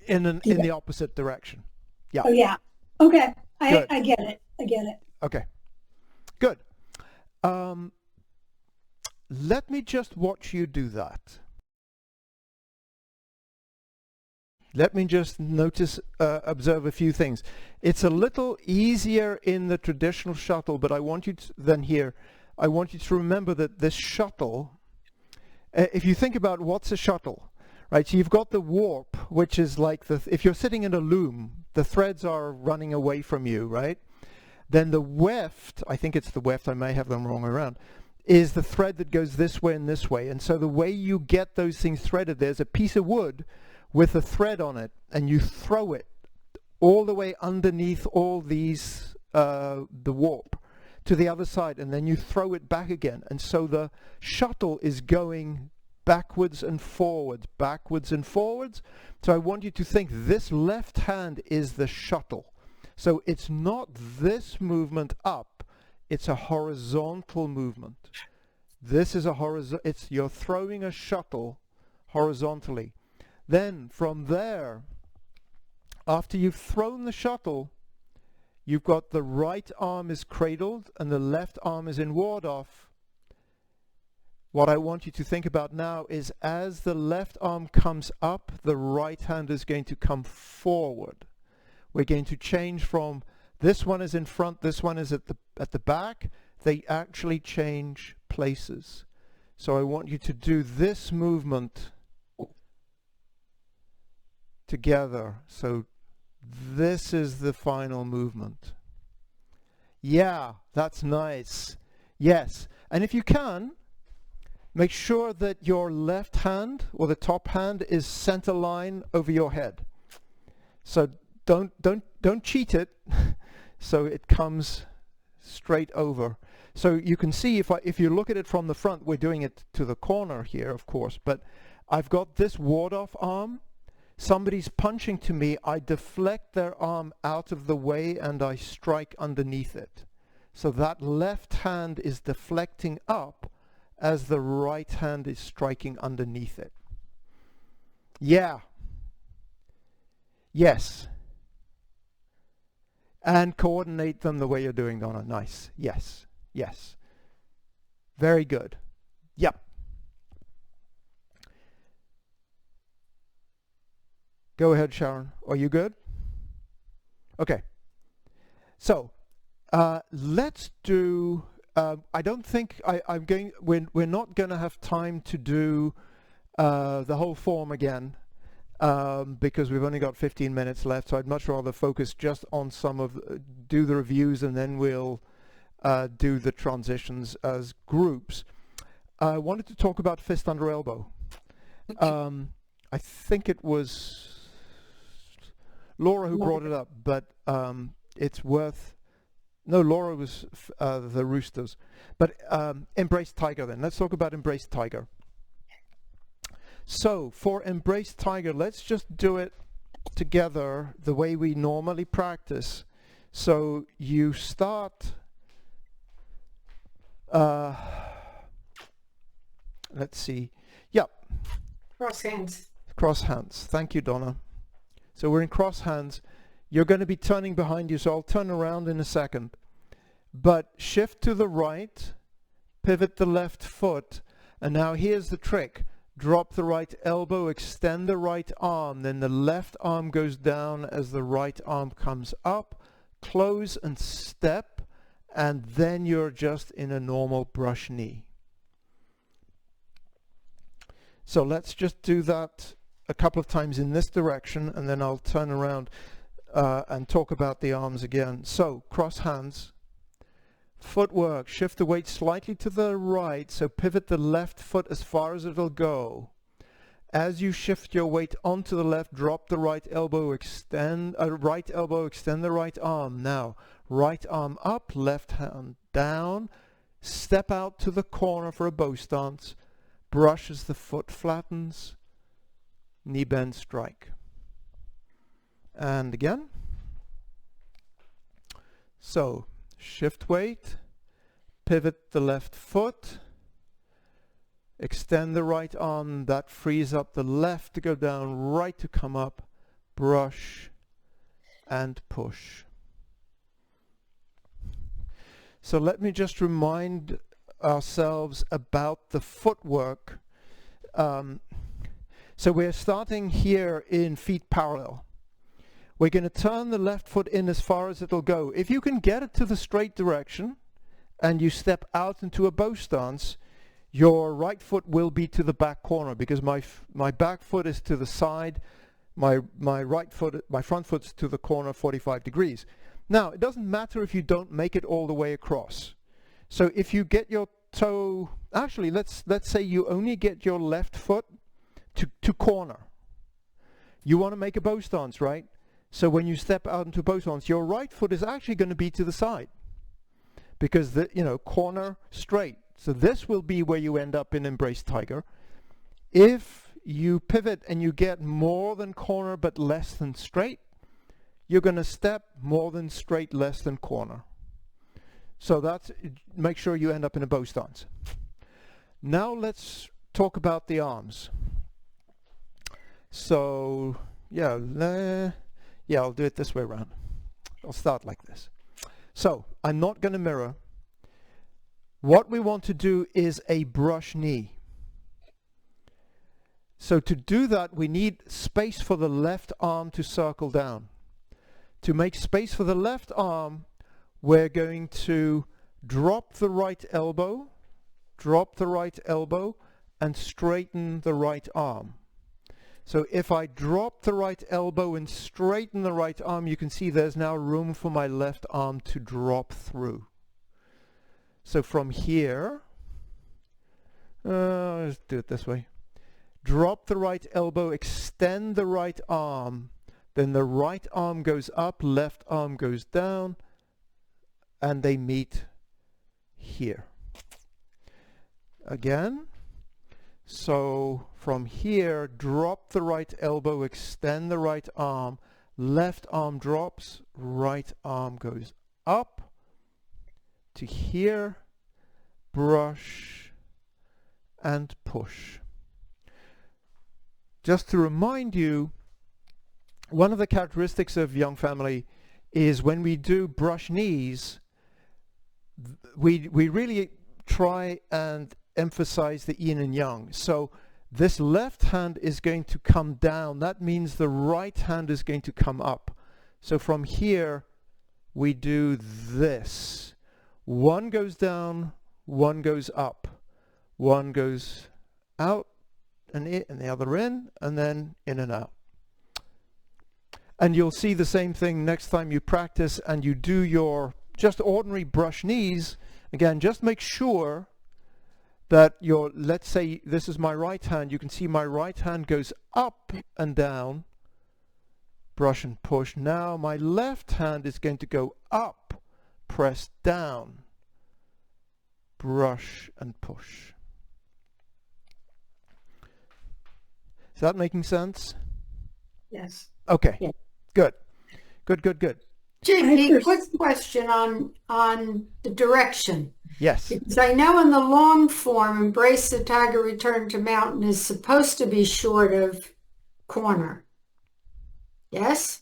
[SPEAKER 1] in the opposite direction. Yeah.
[SPEAKER 6] Oh, yeah. Okay.
[SPEAKER 1] Good.
[SPEAKER 6] I get it. I get it.
[SPEAKER 1] Okay. Good. Let me just watch you do that. Let me just observe a few things. It's a little easier in the traditional shuttle, but I want you to remember that this shuttle if you think about what's a shuttle, right? So you've got the warp, which is like if you're sitting in a loom, the threads are running away from you, right? Then the weft, I think it's the weft, I may have them wrong around, is the thread that goes this way and this way. And so the way you get those things threaded, there's a piece of wood with a thread on it, and you throw it all the way underneath all these, the warp, to the other side, and then you throw it back again. And so the shuttle is going backwards and forwards, backwards and forwards. So I want you to think this left hand is the shuttle. So it's not this movement up, it's a horizontal movement. This is a horizontal, you're throwing a shuttle horizontally. Then from there, after you've thrown the shuttle, you've got the right arm is cradled and the left arm is in ward off. What I want you to think about now is as the left arm comes up, the right hand is going to come forward. We're going to change from this one is in front, this one is at the back. They actually change places. So I want you to do this movement together. So this is the final movement. Yeah, that's nice. Yes. And if you can, make sure that your left hand or the top hand is center line over your head. So don't cheat it so it comes straight over. So you can see if you look at it from the front, we're doing it to the corner here, of course, but I've got this ward-off arm. Somebody's punching to me, I deflect their arm out of the way and I strike underneath it. So that left hand is deflecting up as the right hand is striking underneath it. Yeah. Yes. And coordinate them the way you're doing, Donna. Nice. Yes. Yes. Very good. Yep. Go ahead, Sharon. Are you good? Okay. So, let's do, I don't think we're not going to have time to do the whole form again because we've only got 15 minutes left, so I'd much rather focus just on do the reviews and then we'll do the transitions as groups. I wanted to talk about fist under elbow. I think it was Laura who brought it up, but it's worth... No, Laura was the Roosters. But Embrace Tiger then. Let's talk about Embrace Tiger. So for Embrace Tiger, let's just do it together the way we normally practice. So you start... let's see. Yep.
[SPEAKER 5] Cross hands.
[SPEAKER 1] Cross hands. Thank you, Donna. So we're in cross hands. You're going to be turning behind you, so I'll turn around in a second. But shift to the right, pivot the left foot, and now here's the trick. Drop the right elbow, extend the right arm, then the left arm goes down as the right arm comes up, close and step, and then you're just in a normal brush knee. So let's just do that a couple of times in this direction, and then I'll turn around and talk about the arms again. So cross hands, footwork, shift the weight slightly to the right, so pivot the left foot as far as it'll go. As you shift your weight onto the left, drop the right elbow, extend the right arm. Now, right arm up, left hand down, step out to the corner for a bow stance, brush as the foot flattens, knee bend, strike. And again. So, shift weight, pivot the left foot, extend the right arm, that frees up the left to go down, right to come up, brush and push. So let me just remind ourselves about the footwork. So we're starting here in feet parallel. We're going to turn the left foot in as far as it'll go. If you can get it to the straight direction and you step out into a bow stance, your right foot will be to the back corner because my back foot is to the side, my front foot's to the corner 45 degrees. Now, it doesn't matter if you don't make it all the way across. So if you get your toe, actually let's say you only get your left foot to corner. You want to make a bow stance, right? So when you step out into bow stance, your right foot is actually going to be to the side because corner straight. So this will be where you end up in embraced tiger. If you pivot and you get more than corner but less than straight, you're going to step more than straight, less than corner. So make sure you end up in a bow stance. Now let's talk about the arms. So yeah, I'll do it this way around. I'll start like this. So I'm not going to mirror. What we want to do is a brush knee. So to do that, we need space for the left arm to circle down. To make space for the left arm, we're going to drop the right elbow, and straighten the right arm. So if I drop the right elbow and straighten the right arm, you can see there's now room for my left arm to drop through. So from here, let's do it this way. Drop the right elbow, extend the right arm, then the right arm goes up, left arm goes down, and they meet here. Again, so from here, drop the right elbow, extend the right arm, left arm drops, right arm goes up to here, brush and push. Just to remind you, one of the characteristics of young family is when we do brush knees, we really try and emphasize the yin and yang. So this left hand is going to come down. That means the right hand is going to come up. So from here, we do this. One goes down, one goes up. One goes out and the other in, and then in and out. And you'll see the same thing next time you practice and you do your just ordinary brush knees. Again, just make sure that let's say this is my right hand. You can see my right hand goes up and down, brush and push. Now my left hand is going to go up, press down, brush and push. Is that making sense?
[SPEAKER 5] Yes.
[SPEAKER 1] Okay.
[SPEAKER 2] Yeah.
[SPEAKER 1] Good. Good.
[SPEAKER 5] JP, quick question on the direction.
[SPEAKER 1] Yes.
[SPEAKER 5] Because I know in the long form, Embrace the Tiger, Return to Mountain is supposed to be short of corner. Yes?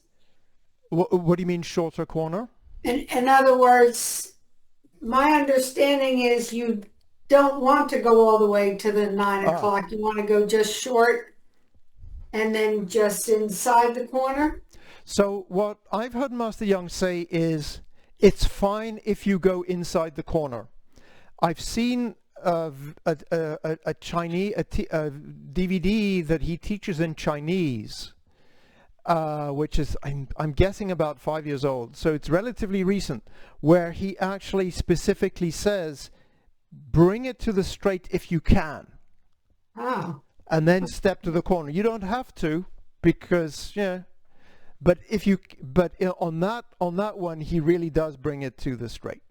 [SPEAKER 1] What do you mean shorter corner?
[SPEAKER 5] In other words, my understanding is you don't want to go all the way to the 9 o'clock. You want to go just short and then just inside the corner?
[SPEAKER 1] So what I've heard Master Young say is it's fine if you go inside the corner. I've seen a Chinese DVD that he teaches in Chinese, which is I'm guessing about 5 years old. So it's relatively recent, where he actually specifically says, bring it to the straight if you can.
[SPEAKER 5] Oh.
[SPEAKER 1] And then step to the corner. You don't have to, because but on that one he really does bring it to the straight.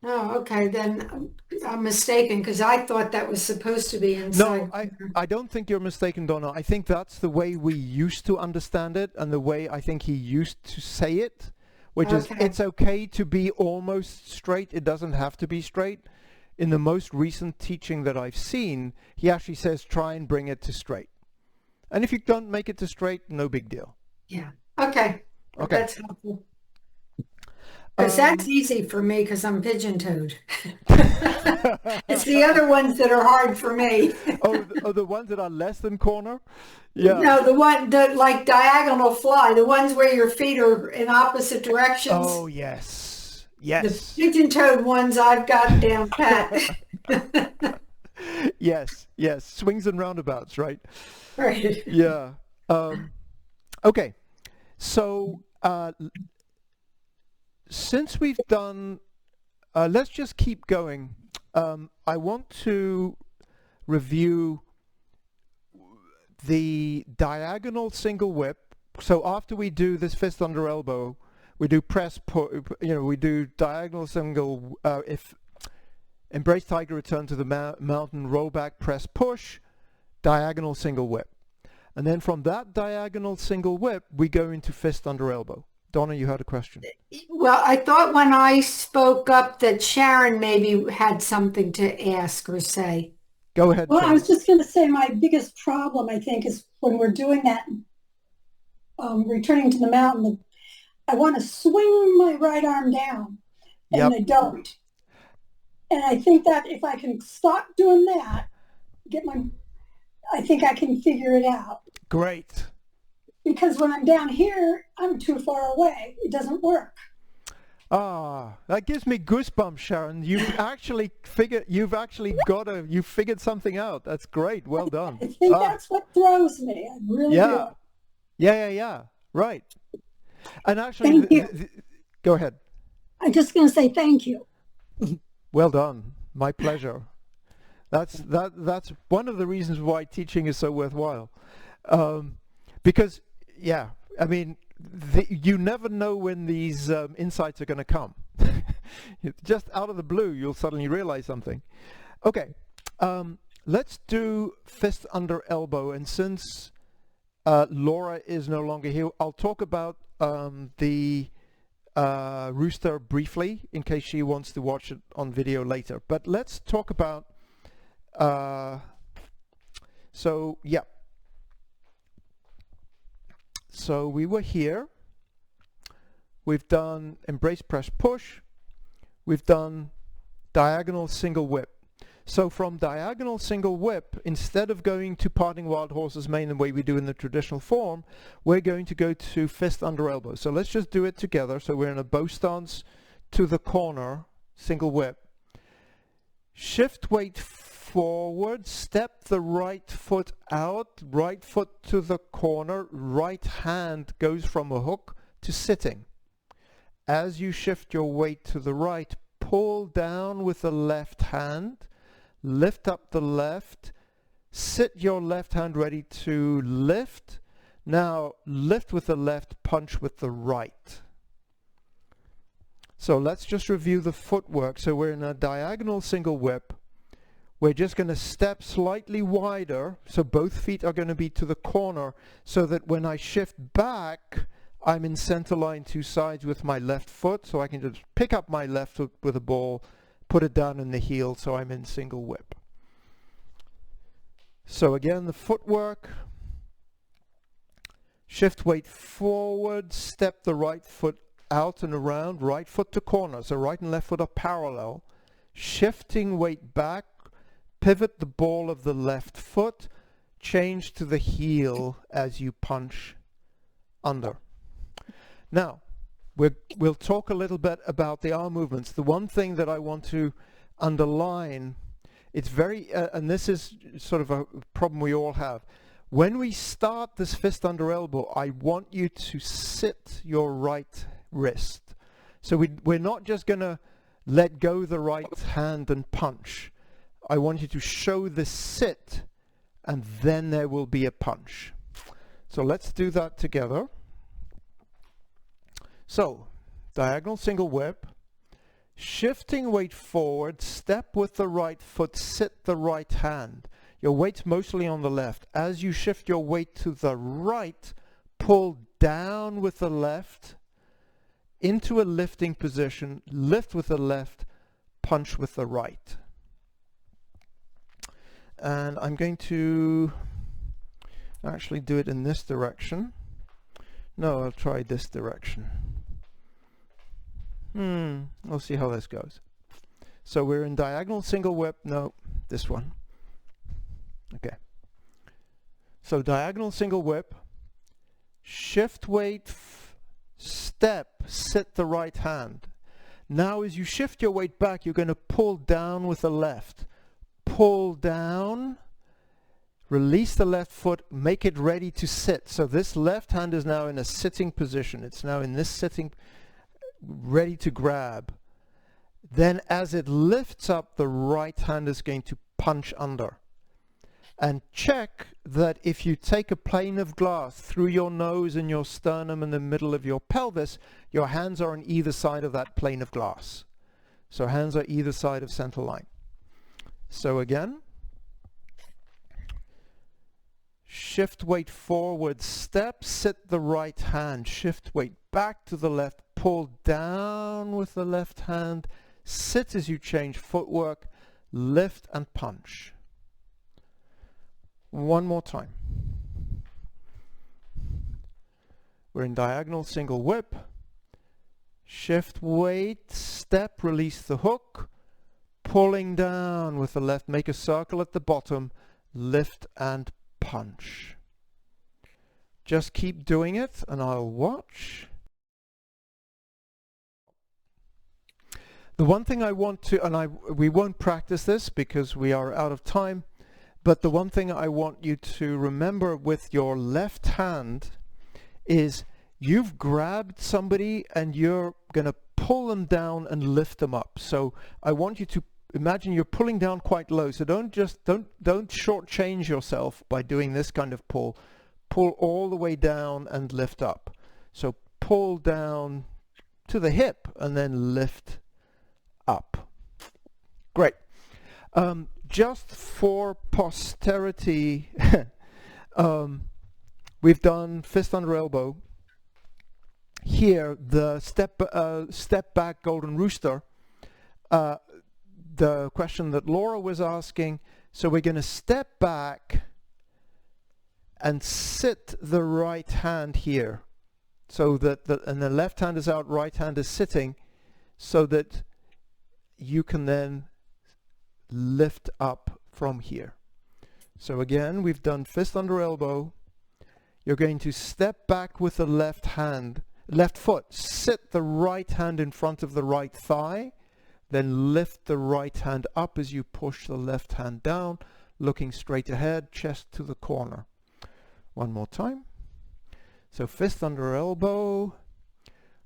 [SPEAKER 5] Oh, okay. Then I'm mistaken because I thought that was supposed to be inside.
[SPEAKER 1] No, I don't think you're mistaken, Donna. I think that's the way we used to understand it and the way I think he used to say it, which is it's okay to be almost straight. It doesn't have to be straight. In the most recent teaching that I've seen, he actually says try and bring it to straight. And if you don't make it to straight, no big deal.
[SPEAKER 5] Yeah. Okay.
[SPEAKER 1] Okay.
[SPEAKER 5] That's helpful. Because that's easy for me because I'm pigeon-toed. It's the other ones that are hard for me.
[SPEAKER 1] the ones that are less than corner? Yeah.
[SPEAKER 5] No, the like diagonal fly, the ones where your feet are in opposite directions.
[SPEAKER 1] Oh, yes. Yes.
[SPEAKER 5] The pigeon-toed ones I've got down pat.
[SPEAKER 1] Yes, yes. Swings and roundabouts, right?
[SPEAKER 5] Right.
[SPEAKER 1] Yeah. Okay. So since we've done, let's just keep going. I want to review the diagonal single whip. So after we do this fist under elbow, we do press, we do diagonal single, if embrace tiger, return to the mountain, roll back, press, push, diagonal single whip. And then from that diagonal single whip, we go into fist under elbow. Donna, you had a question.
[SPEAKER 5] Well, I thought when I spoke up that Sharon maybe had something to ask or say.
[SPEAKER 1] Go ahead.
[SPEAKER 6] Well,
[SPEAKER 1] Sharon.
[SPEAKER 6] I was just going to say my biggest problem, I think, is when we're doing that, returning to the mountain, I want to swing my right arm down, and I don't. And I think that if I can stop doing that, I think I can figure it out.
[SPEAKER 1] Great.
[SPEAKER 6] Because when I'm down here, I'm too far away. It doesn't work.
[SPEAKER 1] Ah, that gives me goosebumps, Sharon. You've actually figured something out. That's great. Well done.
[SPEAKER 6] I think that's what throws me. I really do.
[SPEAKER 1] Yeah. Right. And actually,
[SPEAKER 6] Thank you.
[SPEAKER 1] Go ahead.
[SPEAKER 6] I'm just going to say thank you.
[SPEAKER 1] Well done. My pleasure. That's one of the reasons why teaching is so worthwhile. Because, yeah, I mean, you never know when these insights are going to come. Just out of the blue, you'll suddenly realize something. Okay, let's do fist under elbow. And since Laura is no longer here, I'll talk about the Rooster briefly in case she wants to watch it on video later. But let's talk about, so we were here. We've done embrace, press, push. We've done diagonal single whip. So from diagonal single whip, instead of going to parting wild horses main the way we do in the traditional form, we're going to go to fist under elbow. So let's just do it together. So we're in a bow stance to the corner, single whip. Shift weight forward, step the right foot out, right foot to the corner, right hand goes from a hook to sitting. As you shift your weight to the right, pull down with the left hand, lift up the left, sit your left hand ready to lift. Now lift with the left, punch with the right. So let's just review the footwork. So we're in a diagonal single whip. We're just going to step slightly wider, so both feet are going to be to the corner, so that when I shift back, I'm in center line two sides with my left foot, so I can just pick up my left foot with a ball, put it down in the heel, so I'm in single whip. So again, the footwork, shift weight forward, step the right foot out and around, right foot to corner, so right and left foot are parallel, shifting weight back, pivot the ball of the left foot, change to the heel as you punch under. Now, we'll talk a little bit about the arm movements. The one thing that I want to underline, it's very, and this is sort of a problem we all have. When we start this fist under elbow, I want you to sit your right wrist. So we're not just going to let go the right hand and punch. I want you to show the sit, and then there will be a punch. So let's do that together. So, diagonal single whip, shifting weight forward, step with the right foot, sit the right hand. Your weight's mostly on the left. As you shift your weight to the right, pull down with the left into a lifting position, lift with the left, punch with the right. And I'm going to actually do it in this direction. No, I'll try this direction. We'll see how this goes. So we're in diagonal single whip. No, this one. Okay. So diagonal single whip, shift weight, step, sit the right hand. Now as you shift your weight back, you're going to pull down with the left. pull down, release the left foot, make it ready to sit. So this left hand is now in a sitting position. It's now in this sitting, ready to grab. Then as it lifts up, the right hand is going to punch under. And check that if you take a plane of glass through your nose and your sternum in the middle of your pelvis, your hands are on either side of that plane of glass. So hands are either side of center line. So again, shift weight forward, step, sit the right hand, shift weight back to the left, pull down with the left hand, sit as you change footwork, lift and punch. One more time. We're in diagonal single whip. Shift weight, step, release the hook, pulling down with the left, make a circle at the bottom, lift and punch. Just keep doing it and I'll watch. The one thing I want to, and we won't practice this because we are out of time, but the one thing I want you to remember with your left hand is you've grabbed somebody and you're going to pull them down and lift them up. So I want you to imagine you're pulling down quite low. So don't shortchange yourself by doing this kind of pull. Pull all the way down and lift up. So pull down to the hip and then lift up. Great. Just for posterity, we've done fist under elbow. Here, the step back golden rooster, the question that Laura was asking, so we're going to step back and sit the right hand here, so that and the left hand is out, right hand is sitting, so that you can then lift up from here. So again, we've done fist under elbow. You're going to step back with the left hand, left foot, sit the right hand in front of the right thigh, then lift the right hand up as you push the left hand down, looking straight ahead, chest to the corner. One more time. So fist under elbow,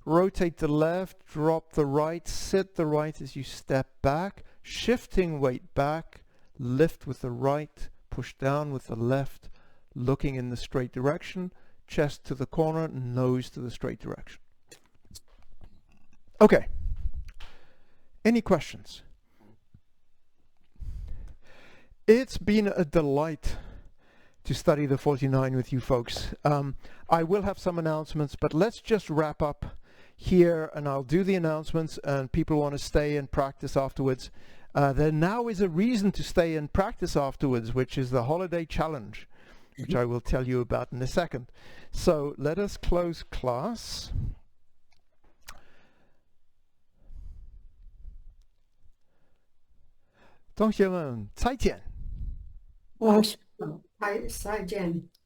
[SPEAKER 1] rotate the left, drop the right, sit the right as you step back, shifting weight back, lift with the right, push down with the left, looking in the straight direction, chest to the corner, nose to the straight direction. Okay. Any questions? It's been a delight to study the 49 with you folks. I will have some announcements, but let's just wrap up here and I'll do the announcements, and people want to stay and practice afterwards. There now is a reason to stay and practice afterwards, which is the holiday challenge, which I will tell you about in a second. So let us close class. Tongxue们，再见。
[SPEAKER 5] 再见。